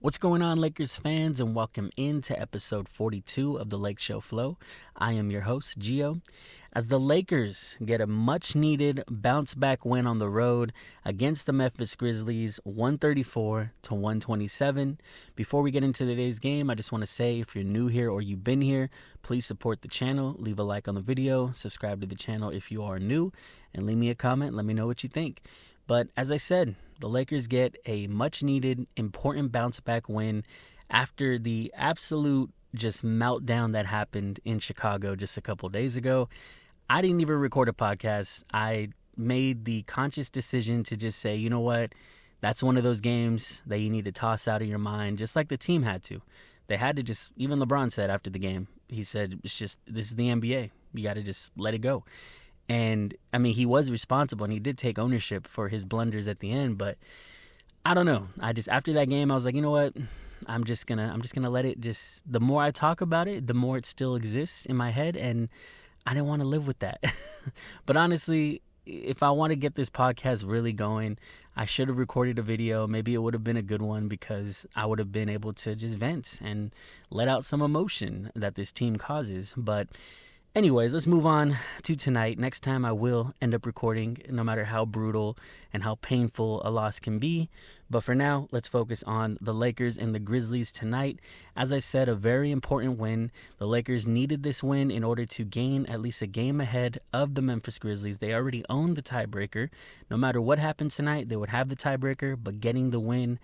What's going on, Lakers fans, and welcome into episode 42 of the Lake Show Flow. I am your host, Gio. As the Lakers get a much-needed bounce-back win on the road against the Memphis Grizzlies, 134-127. Before we get into today's game, I just want to say, if you're new here or you've been here, please support the channel, leave a like on the video, subscribe to the channel if you are new, and leave me a comment. Let me know what you think. But as I said, the Lakers get a much-needed, important bounce-back win after the absolute just meltdown that happened in Chicago just a couple days ago. I didn't even record a podcast. I made the conscious decision to just say, you know what, that's one of those games that you need to toss out of your mind, just like the team had to. They had to just, even LeBron said after the game, he said, this is the NBA. You got to just let it go. And I mean, he was responsible and he did take ownership for his blunders at the end, but I don't know. After that game, I was like, you know what? I'm just gonna let it just, the more I talk about it, the more it still exists in my head, and I didn't want to live with that. But honestly, if I want to get this podcast really going, I should have recorded a video. Maybe it would have been a good one because I would have been able to just vent and let out some emotion that this team causes. But anyways, let's move on to tonight. Next time I will end up recording, no matter how brutal and how painful a loss can be. But for now, let's focus on the Lakers and the Grizzlies tonight. As I said, a very important win. The Lakers needed this win in order to gain at least a game ahead of the Memphis Grizzlies. They already owned the tiebreaker. No matter what happened tonight, they would have the tiebreaker, but getting the win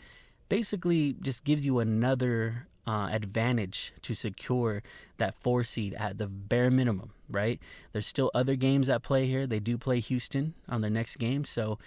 basically just gives you another advantage to secure that 4 seed at the bare minimum, right? There's still other games at play here. They do play Houston on their next game, so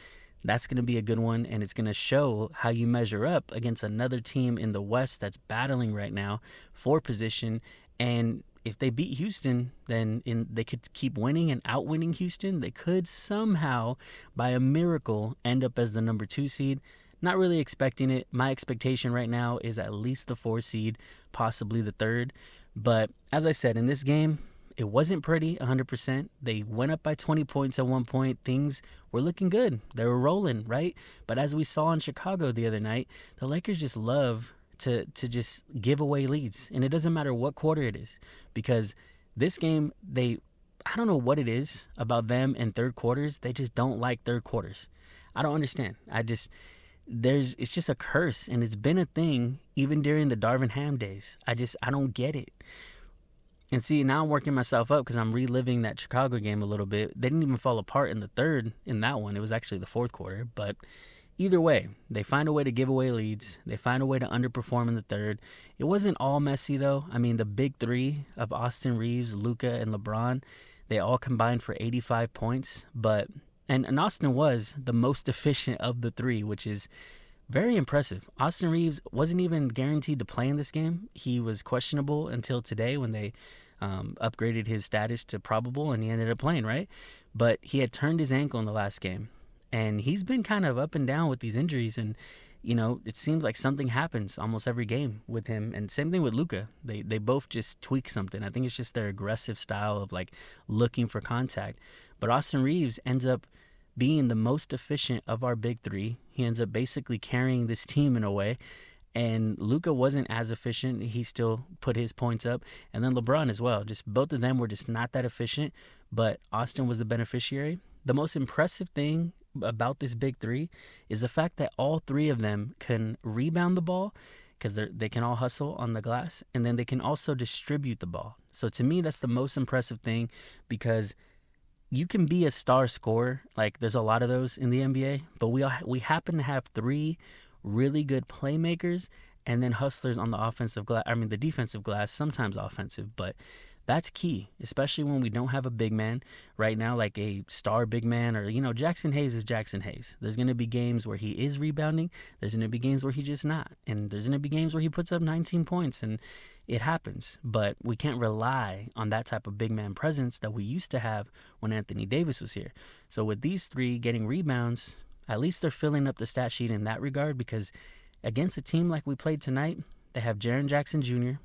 that's going to be a good one, and it's going to show how you measure up against another team in the West that's battling right now for position. And if they beat Houston, then they could keep winning and outwinning Houston. They could somehow, by a miracle, end up as the number 2 seed. Not really expecting it. My expectation right now is at least the 4 seed, possibly the 3rd. But as I said, in this game, it wasn't pretty 100%. They went up by 20 points at one point. Things were looking good. They were rolling, right? But as we saw in Chicago the other night, the Lakers just love to just give away leads. And it doesn't matter what quarter it is, because this game, I don't know what it is about them in third quarters. They just don't like third quarters. I don't understand. It's just a curse, and it's been a thing even during the Darvin Ham days. I don't get it. And see, now I'm working myself up because I'm reliving that Chicago game a little bit. They didn't even fall apart in the third in that one. It was actually the fourth quarter. But either way, they find a way to give away leads. They find a way to underperform in the third. It wasn't all messy, though. I mean, the big three of Austin Reeves, Luka, and LeBron, they all combined for 85 points. And Austin was the most efficient of the three, which is very impressive. Austin Reeves wasn't even guaranteed to play in this game. He was questionable until today when they upgraded his status to probable, and he ended up playing, right? But he had turned his ankle in the last game, and he's been kind of up and down with these injuries, and it seems like something happens almost every game with him. And same thing with Luka. They both just tweak something. I think it's just their aggressive style of like looking for contact. But Austin Reeves ends up being the most efficient of our big three. He ends up basically carrying this team in a way. And Luka wasn't as efficient. He still put his points up. And then LeBron as well. Just both of them were just not that efficient. But Austin was the beneficiary. The most impressive thing about this big three is the fact that all three of them can rebound the ball, because they can all hustle on the glass. And then they can also distribute the ball. So to me, that's the most impressive thing, because you can be a star scorer. Like, there's a lot of those in the NBA, but we happen to have 3 really good playmakers and then hustlers on the offensive glass. I mean, the defensive glass, sometimes offensive, but that's key, especially when we don't have a big man right now, like a star big man, or, Jackson Hayes is Jackson Hayes. There's going to be games where he is rebounding. There's going to be games where he's just not. And there's going to be games where he puts up 19 points, and it happens. But we can't rely on that type of big man presence that we used to have when Anthony Davis was here. So with these 3 getting rebounds, at least they're filling up the stat sheet in that regard, because against a team like we played tonight, they have Jaren Jackson Jr.,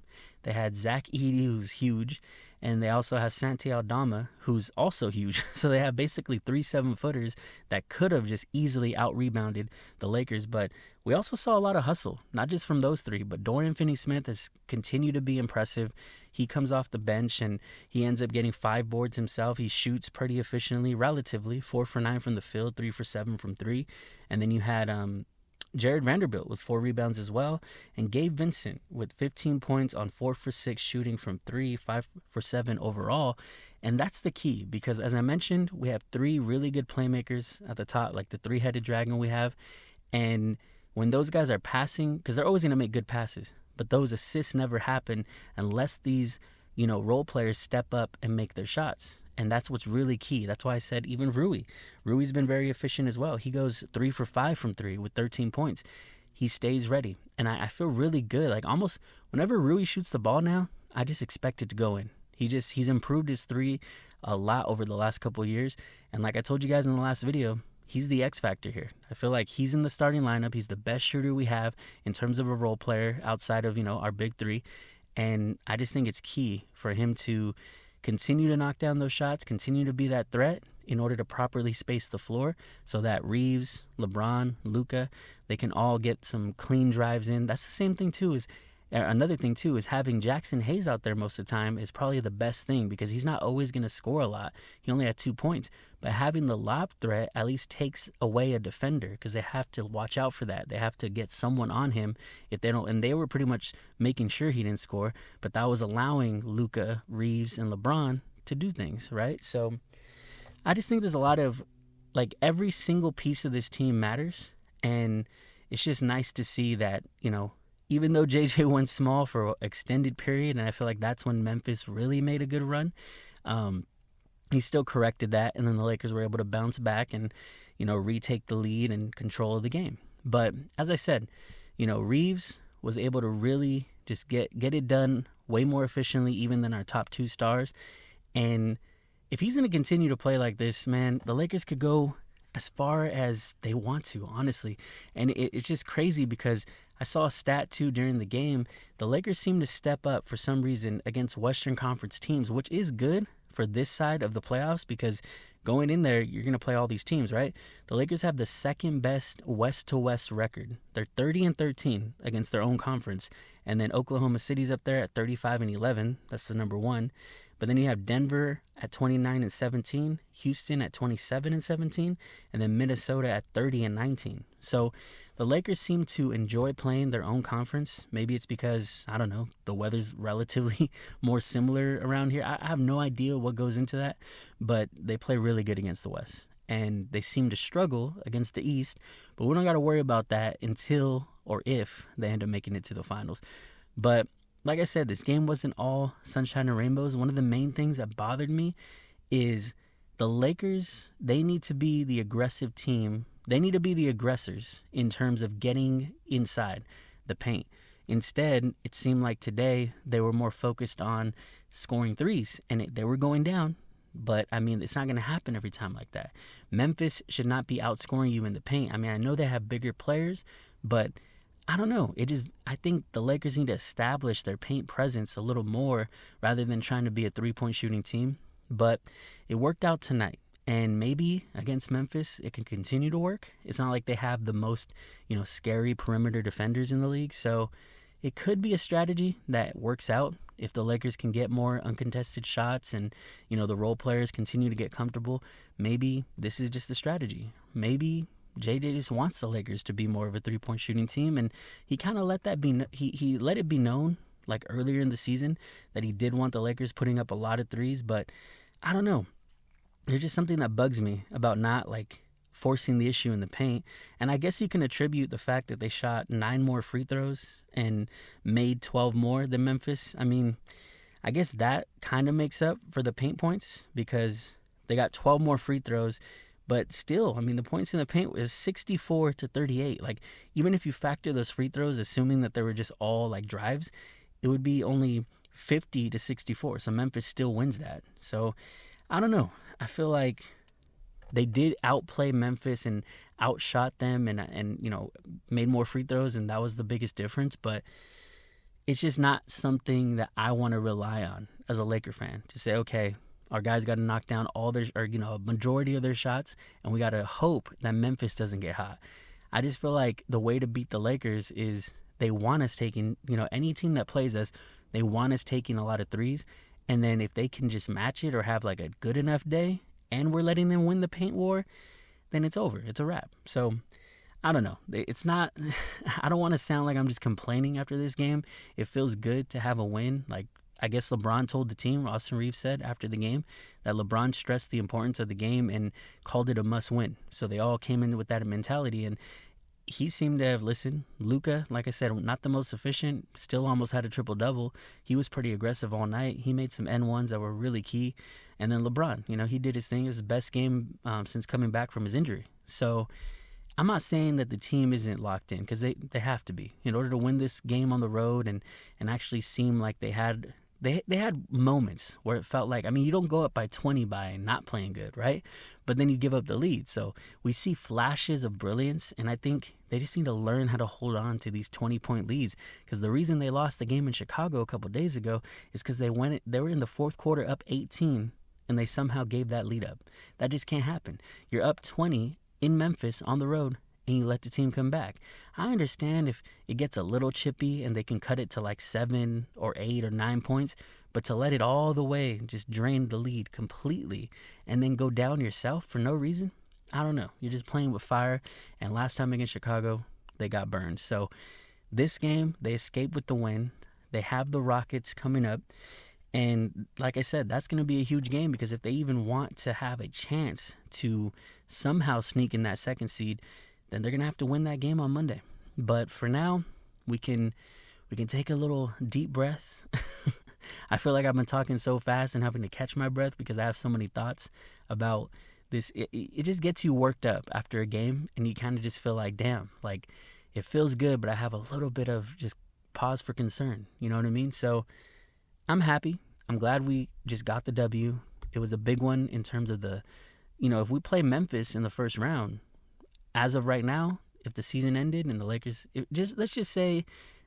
they had Zach Edey, who's huge, And they also have Santi Aldama, who's also huge. So they have basically 3 7-footers that could have just easily out-rebounded the Lakers. But we also saw a lot of hustle, not just from those 3, but Dorian Finney-Smith has continued to be impressive. He comes off the bench and he ends up getting 5 boards himself. He shoots pretty efficiently, relatively, 4 for 9 from the field, 3 for 7 from 3. And then you had Jared Vanderbilt with 4 rebounds as well, and Gabe Vincent with 15 points on 4 for 6 shooting from 3, 5 for 7 overall. And that's the key, because as I mentioned, we have 3 really good playmakers at the top, like the 3-headed dragon we have. And when those guys are passing, because they're always going to make good passes, but those assists never happen unless these, role players step up and make their shots. And that's what's really key. That's why I said even Rui. Rui's been very efficient as well. He goes 3 for 5 from 3 with 13 points. He stays ready. And I feel really good. Like almost whenever Rui shoots the ball now, I just expect it to go in. He's improved his 3 a lot over the last couple of years. And like I told you guys in the last video, he's the X factor here. I feel like he's in the starting lineup. He's the best shooter we have in terms of a role player outside of, our big 3. And I just think it's key for him to continue to knock down those shots, continue to be that threat in order to properly space the floor so that Reeves, LeBron, Luka, they can all get some clean drives in. That's the same thing too another thing too is having Jackson Hayes out there most of the time is probably the best thing, because he's not always going to score a lot. He only had 2 points, but having the lob threat at least takes away a defender, because they have to watch out for that. They have to get someone on him if they don't, and they were pretty much making sure he didn't score, but that was allowing Luka, Reeves, and LeBron to do things, right? So I just think there's a lot of, like, every single piece of this team matters, and it's just nice to see that, even though JJ went small for an extended period, and I feel like that's when Memphis really made a good run, he still corrected that, and then the Lakers were able to bounce back and, retake the lead and control of the game. But as I said, Reeves was able to really just get it done way more efficiently even than our top 2 stars. And if he's going to continue to play like this, man, the Lakers could go as far as they want to, honestly. And it's just crazy because I saw a stat too during the game. The Lakers seem to step up for some reason against Western Conference teams, which is good for this side of the playoffs, because going in there, you're going to play all these teams, right? The Lakers have the second best west-to-west record. They're 30-13 against their own conference. And then Oklahoma City's up there at 35-11. That's the number 1. But then you have Denver at 29-17, Houston at 27-17, and then Minnesota at 30-19. So the Lakers seem to enjoy playing their own conference. Maybe it's because, I don't know, the weather's relatively more similar around here. I have no idea what goes into that, but they play really good against the West. And they seem to struggle against the East, but we don't got to worry about that until or if they end up making it to the finals. But like I said, this game wasn't all sunshine and rainbows. One of the main things that bothered me is the Lakers, they need to be the aggressive team. They need to be the aggressors in terms of getting inside the paint. Instead, it seemed like today they were more focused on scoring threes, and they were going down. But, I mean, it's not going to happen every time like that. Memphis should not be outscoring you in the paint. I mean, I know they have bigger players, but I don't know. I think the Lakers need to establish their paint presence a little more rather than trying to be a three-point shooting team. But it worked out tonight. And maybe against Memphis, it can continue to work. It's not like they have the most, scary perimeter defenders in the league. So it could be a strategy that works out if the Lakers can get more uncontested shots and, the role players continue to get comfortable. Maybe this is just a strategy. Maybe JJ just wants the Lakers to be more of a three-point shooting team, and he kind of let that be. He let it be known, like earlier in the season, that he did want the Lakers putting up a lot of threes. But I don't know. There's just something that bugs me about not forcing the issue in the paint. And I guess you can attribute the fact that they shot 9 more free throws and made 12 more than Memphis. I mean, I guess that kind of makes up for the paint points because they got 12 more free throws. But still, I mean, the points in the paint was 64-38. Even if you factor those free throws, assuming that they were just all drives, it would be only 50-64. So Memphis still wins that. So I don't know. I feel like they did outplay Memphis and outshot them and made more free throws, and that was the biggest difference. But it's just not something that I want to rely on, as a Laker fan to say, okay, our guys got to knock down all their, or a majority of their shots, and we got to hope that Memphis doesn't get hot. I just feel like the way to beat the Lakers is they want us taking, any team that plays us, they want us taking a lot of threes, and then if they can just match it or have like a good enough day, and we're letting them win the paint war, then it's over. It's a wrap. So I don't know. It's not, I don't want to sound like I'm just complaining after this game. It feels good to have a win. Like, I guess LeBron told the team, Austin Reeves said after the game, that LeBron stressed the importance of the game and called it a must win. So they all came in with that mentality, and he seemed to have listened. Luka, like I said, not the most efficient, still almost had a triple-double. He was pretty aggressive all night. He made some N1s that were really key. And then LeBron, he did his thing. It was his best game since coming back from his injury. So I'm not saying that the team isn't locked in, because they have to be in order to win this game on the road and actually seem like they had moments where it felt like, you don't go up by 20 by not playing good, right? But then you give up the lead. So we see flashes of brilliance, and I think they just need to learn how to hold on to these 20-point leads, because the reason they lost the game in Chicago a couple days ago is because they were in the fourth quarter up 18, and they somehow gave that lead up. That just can't happen. You're up 20 in Memphis on the road, and you let the team come back. I understand if it gets a little chippy and they can cut it to like 7 or 8 or 9 points, but to let it all the way just drain the lead completely and then go down yourself for no reason, I don't know. You're just playing with fire, and last time against Chicago, they got burned. So this game, they escaped with the win. They have the Rockets coming up, and like I said, that's going to be a huge game, because if they even want to have a chance to somehow sneak in that second seed, then they're going to have to win that game on Monday. But for now, we can take a little deep breath. I feel like I've been talking so fast and having to catch my breath because I have so many thoughts about this. It just gets you worked up after a game, and you kind of just feel like, damn, like it feels good, but I have a little bit of just pause for concern. You know what I mean? So I'm happy. I'm glad we just got the W. It was a big one in terms of if we play Memphis in the first round, as of right now, if the season ended and the Lakers, let's just say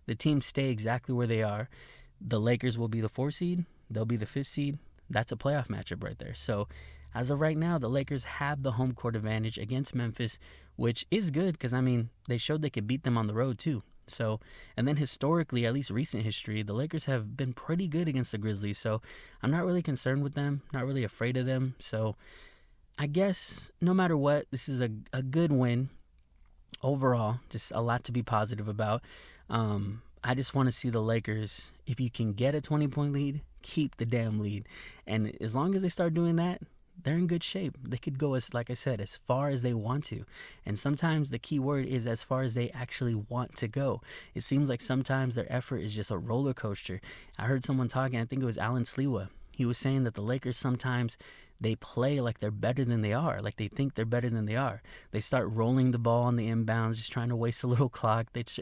the teams stay exactly where they are, the Lakers will be the 4th seed, they'll be the 5th seed. That's a playoff matchup right there. So as of right now, the Lakers have the home court advantage against Memphis, which is good because, they showed they could beat them on the road too. So, and then historically, at least recent history, the Lakers have been pretty good against the Grizzlies. So I'm not really concerned with them, not really afraid of them. So I guess no matter what, this is a good win overall. Just a lot to be positive about. I just want to see the Lakers, if you can get a 20-point lead, keep the damn lead. And as long as they start doing that, they're in good shape. They could go, like I said, as far as they want to. And sometimes the key word is as far as they actually want to go. It seems like sometimes their effort is just a roller coaster. I heard someone talking, I think it was Alan Slewa. He was saying that the Lakers sometimes they play like they're better than they are, like they think they're better than they are. They start rolling the ball on the inbounds, just trying to waste a little clock. It's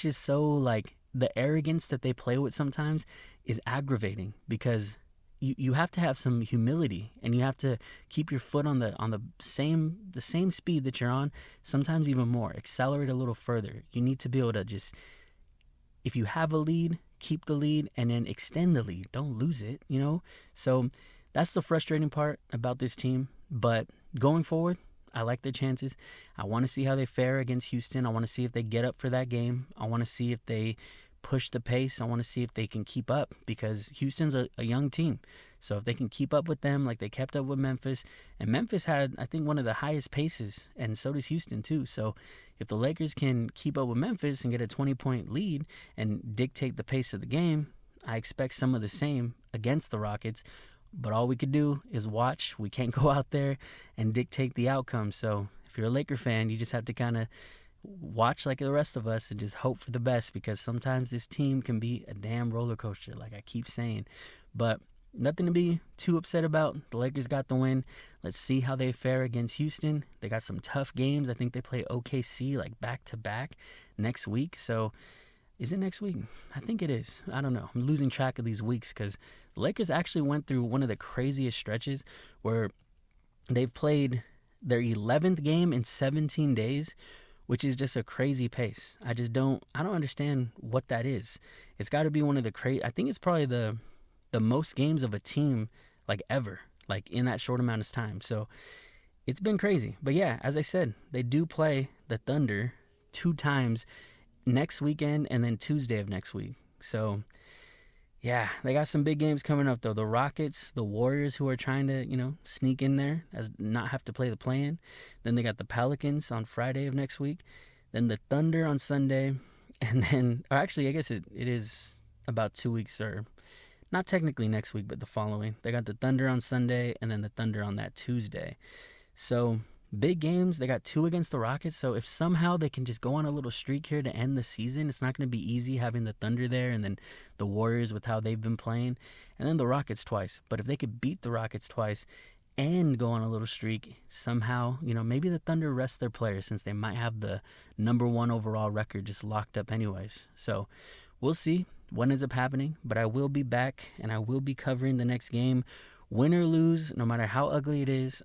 just so like the arrogance that they play with sometimes is aggravating because you have to have some humility and you have to keep your foot on the same speed that you're on, sometimes even more. Accelerate a little further. You need to be able to just, if you have a lead, keep the lead and then extend the lead. Don't lose it, So that's the frustrating part about this team. But going forward, I like their chances. I want to see how they fare against Houston. I want to see if they get up for that game. I want to see if they push the pace. I want to see if they can keep up because Houston's a young team. So if they can keep up with them like they kept up with Memphis, and Memphis had, I think, one of the highest paces, and so does Houston too. So if the Lakers can keep up with Memphis and get a 20-point lead and dictate the pace of the game, I expect some of the same against the Rockets. But all we could do is watch. We can't go out there and dictate the outcome. So if you're a Laker fan, you just have to kind of watch like the rest of us and just hope for the best because sometimes this team can be a damn roller coaster, like I keep saying. But nothing to be too upset about. The Lakers got the win. Let's see how they fare against Houston. They got some tough games. I think they play OKC like back-to-back next week. So is it next week? I think it is. I don't know. I'm losing track of these weeks because the Lakers actually went through one of the craziest stretches where they've played their 11th game in 17 days, which is just a crazy pace. I don't understand what that is. It's got to be one of the I think it's probably the the most games of a team like ever, like in that short amount of time. So it's been crazy. But yeah, as I said, they do play the Thunder 2 times next weekend and then Tuesday of next week. So yeah, they got some big games coming up though. The Rockets, the Warriors, who are trying to, sneak in there as not have to play the play-in. Then they got the Pelicans on Friday of next week. Then the Thunder on Sunday. And then, or actually, I guess it is about 2 weeks, or not technically next week, but the following. They got the Thunder on Sunday and then the Thunder on that Tuesday. So big games. They got 2 against the Rockets. So if somehow they can just go on a little streak here to end the season, it's not going to be easy having the Thunder there and then the Warriors with how they've been playing and then the Rockets twice. But if they could beat the Rockets twice and go on a little streak somehow, maybe the Thunder rest their players since they might have the number 1 overall record just locked up anyways. So we'll see what ends up happening, but I will be back and I will be covering the next game. Win or lose, no matter how ugly it is,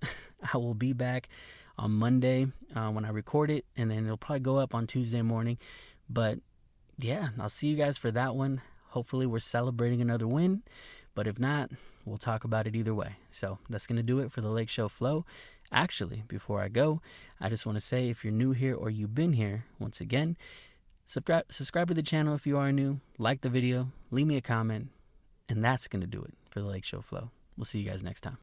I will be back on Monday when I record it, and then it'll probably go up on Tuesday morning. But yeah, I'll see you guys for that one. Hopefully we're celebrating another win, but if not, we'll talk about it either way. So that's going to do it for the Lake Show Flow. Actually, before I go, I just want to say, if you're new here or you've been here, once again, subscribe to the channel if you are new, like the video, leave me a comment, and that's going to do it for the Lake Show Flow. We'll see you guys next time.